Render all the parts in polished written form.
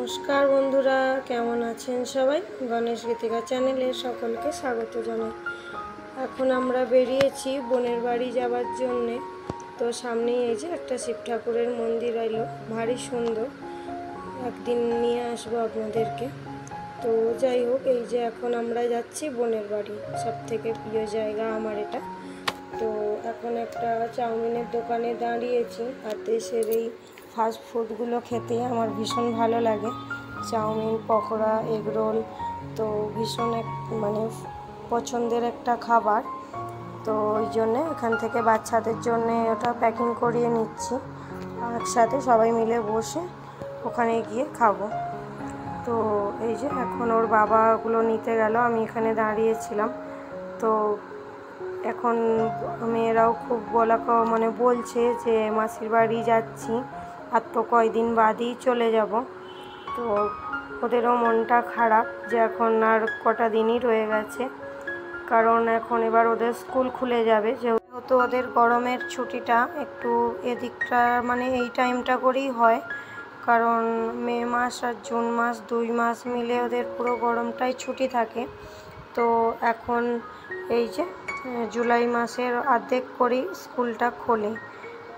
নমস্কার বন্ধুরা, কেমন আছেন সবাই? গণেশ গীতিকা চ্যানেলে সকলকে স্বাগত জানাই। এখন আমরা বেরিয়েছি বোনের বাড়ি যাওয়ার জন্যে। তো সামনেই এই যে একটা শিব ঠাকুরের মন্দির এলো, ভারী সুন্দর, একদিন নিয়ে আসবো আপনাদেরকে। তো যাই হোক, এই যে এখন আমরা যাচ্ছি বোনের বাড়ি, সব থেকে প্রিয় জায়গা আমার এটা। তো এখন একটা চাউমিনের দোকানে দাঁড়িয়েছি, আর দেশের এই ফাস্ট ফুডগুলো খেতে আমার ভীষণ ভালো লাগে। চাউমিন, পকোড়া, এগরোল, তো ভীষণ মানে পছন্দের একটা খাবার। তো ওই জন্যে এখান থেকে বাচ্চাদের জন্যে ওটা প্যাকিং করিয়ে নিচ্ছি, একসাথে সবাই মিলে বসে ওখানে গিয়ে খাবো। তো এই যে এখন ওর বাবাগুলো নিতে গেল, আমি এখানে দাঁড়িয়েছিলাম। তো এখন মেয়েরাও খুব বলছে যে মাসির বাড়ি যাচ্ছি, আর তো কয়দিন বাদেই চলে যাব। তো ওদেরও মনটা খারাপ যে এখন আর কটা দিনই রয়ে গেছে, কারণ এখন এবার ওদের স্কুল খুলে যাবে। যেহেতু ওদের গরমের ছুটিটা একটু এদিকটা মানে এই টাইমটা করেই হয়, কারণ মে মাস আর জুন মাস 2 মাস মিলে ওদের পুরো গরমটাই ছুটি থাকে। তো এখন এই যে জুলাই মাসের অর্ধেক করেই স্কুলটা খোলে।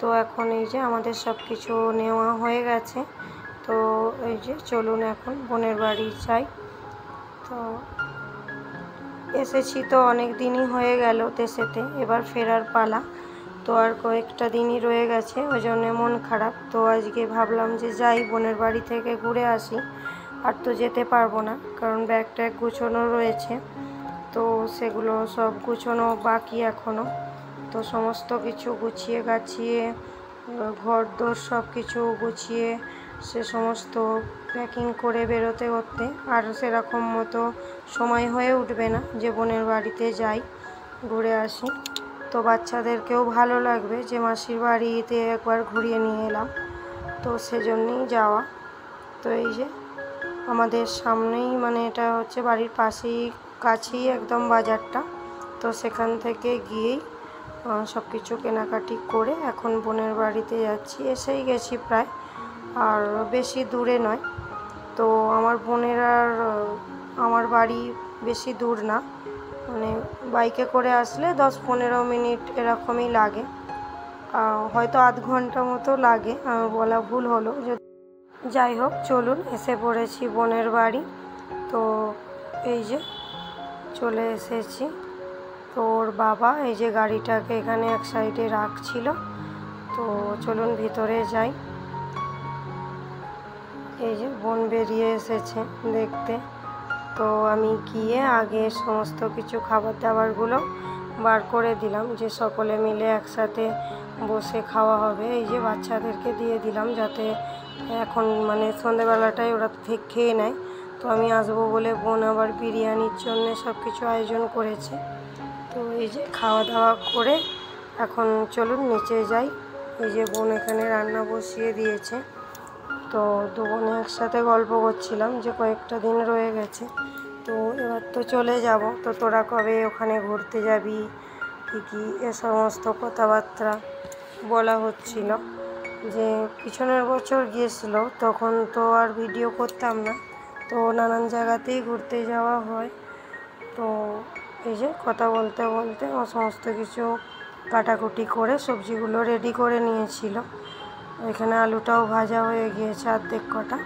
তো এখন এই যে আমাদের সব কিছু নেওয়া হয়ে গেছে। তো এই যে চলুন এখন বোনের বাড়ি যাই। তো এসেছি তো অনেক দিনই হয়ে গেল দেশেতে, এবার ফেরার পালা। তো আর কয়েকটা দিনই রয়ে গেছে, ওই জন্যে মন খারাপ। তো আজকে ভাবলাম যে যাই, বোনের বাড়ি থেকে ঘুরে আসি। আর তো যেতে পারবো না, কারণ ব্যাগ ট্যাগ গুছোনো রয়েছে। তো সেগুলো সব গুছোনো বাকি এখনও। তো সমস্ত কিছু গুছিয়ে গাছিয়ে, ঘর দোর সব কিছু গুছিয়ে সে সমস্ত প্যাকিং করে বেরোতে করতে আর সেরকম মতো সময় হয়ে উঠবে না যে বোনের বাড়িতে যাই, ঘুরে আসি। তো বাচ্চাদেরকেও ভালো লাগবে যে মাসির বাড়িতে একবার ঘুরিয়ে নিয়ে এলাম, তো সেজন্যই যাওয়া। তো এই যে আমাদের সামনেই, মানে এটা হচ্ছে বাড়ির পাশেই, কাছেই একদম বাজারটা। তো সেখান থেকে গিয়েই সব কিছু কেনাকাটি করে এখন বোনের বাড়িতে যাচ্ছি। এসেই গেছি প্রায়, আর বেশি দূরে নয়। তো আমার বোনের আর আমার বাড়ি বেশি দূর না, মানে বাইকে করে আসলে 10-15 মিনিট এরকমই লাগে, হয়তো আধ ঘন্টা মতো লাগে, বলা ভুল হলো। যাই হোক, চলুন, এসে পড়েছি বোনের বাড়ি। তো এই যে চলে এসেছি। তো ওর বাবা এই যে গাড়িটাকে এখানে এক সাইডে রাখছিল। তো চলুন ভিতরে যাই। এই যে বোন বেরিয়ে এসেছে দেখতে। তো আমি গিয়ে আগে সমস্ত কিছু খাবার দাবারগুলো বার করে দিলাম, যে সকলে মিলে একসাথে বসে খাওয়া হবে। এই যে বাচ্চাদেরকে দিয়ে দিলাম, যাতে এখন মানে সন্ধ্যেবেলাটায় ওরা খেয়ে নেয়। তো আমি আসবো বলে বোন আবার বিরিয়ানির জন্যে সব কিছু আয়োজন করেছে। তো এই যে খাওয়া দাওয়া করে এখন চলুন নিচে যাই। এই যে বোন এখানে রান্না বসিয়ে দিয়েছে। তো দু বোনে একসাথে গল্প করছিলাম যে কয়েকটা দিন রয়ে গেছে, তো এবার তো চলে যাব। তো তোরা কবে ওখানে ঘুরতে যাবি, কী এ সমস্ত কথাবার্তা বলা হচ্ছিল। যে পিছনের বছর গিয়েছিল, তখন তো আর ভিডিও করতাম না, তো নানান জায়গাতেই ঘুরতে যাওয়া হয়। তো এই যে কথা বলতে বলতে ও সমস্ত কিছু কাটাকুটি করে সবজিগুলো রেডি করে নিয়েছিল। এখানে আলুটাও ভাজা হয়ে গিয়েছে অর্ধেক কটা।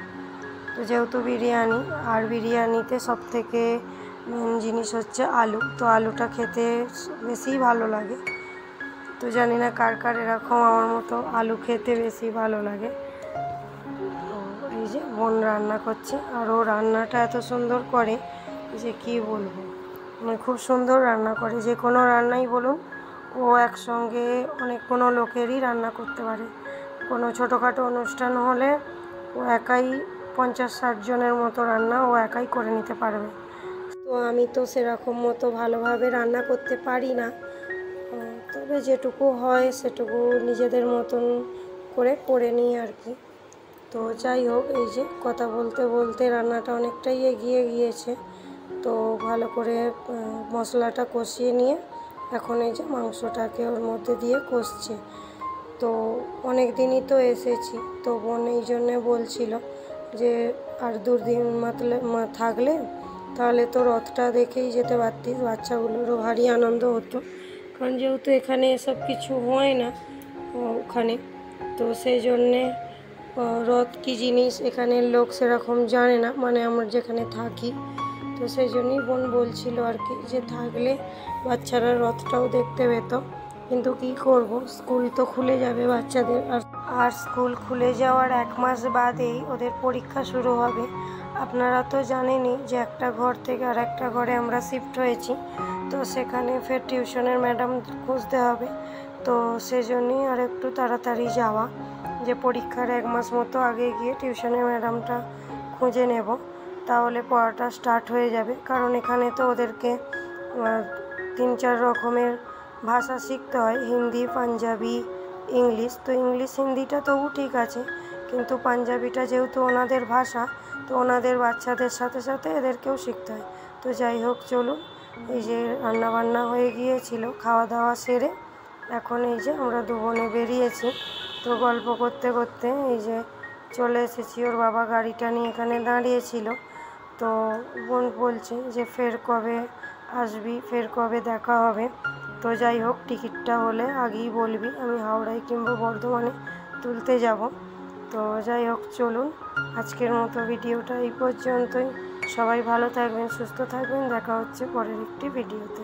তো যেহেতু বিরিয়ানি, আর বিরিয়ানিতে সবথেকে মেন জিনিস হচ্ছে আলু। তো আলুটা খেতে বেশিই ভালো লাগে। তো জানি না কার কার এরকম আমার মতো আলু খেতে বেশি ভালো লাগে। তো এই যে বোন রান্না করছে, আর ও রান্নাটা এত সুন্দর করে যে কি বলবো, মানে খুব সুন্দর রান্না করে। যে কোনো রান্নাই বলুন, ও একসঙ্গে অনেকগুলো লোকেরই রান্না করতে পারে। কোনো ছোটোখাটো অনুষ্ঠান হলে ও একাই 50-60 জনের মতো রান্না ও একাই করে নিতে পারবে। তো আমি তো সেরকম মতো ভালোভাবে রান্না করতে পারি না, তবে যেটুকু হয় সেটুকু নিজেদের মতন করে নিই আর কি। তো যাই হোক, এই যে কথা বলতে বলতে রান্নাটা অনেকটাই এগিয়ে গিয়েছে। তো ভালো করে মশলাটা কষিয়ে নিয়ে এখন এই যে মাংসটাকে ওর মধ্যে দিয়ে কষছে। তো অনেক দিনই তো এসেছি, তো বোন এই জন্যে বলছিল যে আর দুদিন থাকলে তাহলে তো রথটা দেখেই যেতে পারতিস। বাচ্চাগুলোরও ভারী আনন্দ হতো, কারণ যেহেতু এখানে এসব কিছু হয় না ওখানে, তো সেই জন্যে রথ কী জিনিস এখানের লোক সেরকম জানে না, মানে আমরা যেখানে থাকি। তো সেই জন্যই বোন বলছিল আর কি, যে থাকলে বাচ্চারা রথটাও দেখতে পেত। কিন্তু কি করব, স্কুল তো খুলে যাবে বাচ্চাদের, আর স্কুল খুলে যাওয়ার 1 মাস বাদেই ওদের পরীক্ষা শুরু হবে। আপনারা তো জানেনই যে একটা ঘর থেকে আর একটা ঘরে আমরা শিফট হয়েছি, তো সেখানে ফের টিউশনের ম্যাডাম খুঁজতে হবে। তো সেজন্যই আর একটু তাড়াতাড়ি যাওয়া, যে পরীক্ষার 1 মাস মতো আগে গিয়ে টিউশনের ম্যাডামটা খুঁজে নেব, তাহলে পড়াটা স্টার্ট হয়ে যাবে। কারণ এখানে তো ওদেরকে 3-4 রকমের ভাষা শিখতে হয়, হিন্দি, পাঞ্জাবি, ইংলিশ। তো ইংলিশ হিন্দিটা তবু ঠিক আছে, কিন্তু পাঞ্জাবিটা যেহেতু ওনাদের ভাষা, তো ওনাদের বাচ্চাদের সাথে সাথে এদেরকেও শিখতে হয়। তো যাই হোক, চলুন, এই যে রান্নাবান্না হয়ে গিয়েছিল, খাওয়া দাওয়া সেরে এখন এই যে আমরা 2 বোনে বেরিয়েছি। তো গল্প করতে করতে এই যে চলে এসেছি। ওর বাবা গাড়িটা নিয়ে এখানে দাঁড়িয়েছিল। তো বোন বলছে যে ফের কবে আসবি, ফের কবে দেখা হবে। তো যাই হোক, টিকিটটা হলে আগেই বলবি, আমি হাওড়ায় কিংবা বর্ধমানে তুলতে যাব। তো যাই হোক, চলুন, আজকের মতো ভিডিওটা এই পর্যন্তই। সবাই ভালো থাকবেন, সুস্থ থাকবেন, দেখা হচ্ছে পরের একটি ভিডিওতে।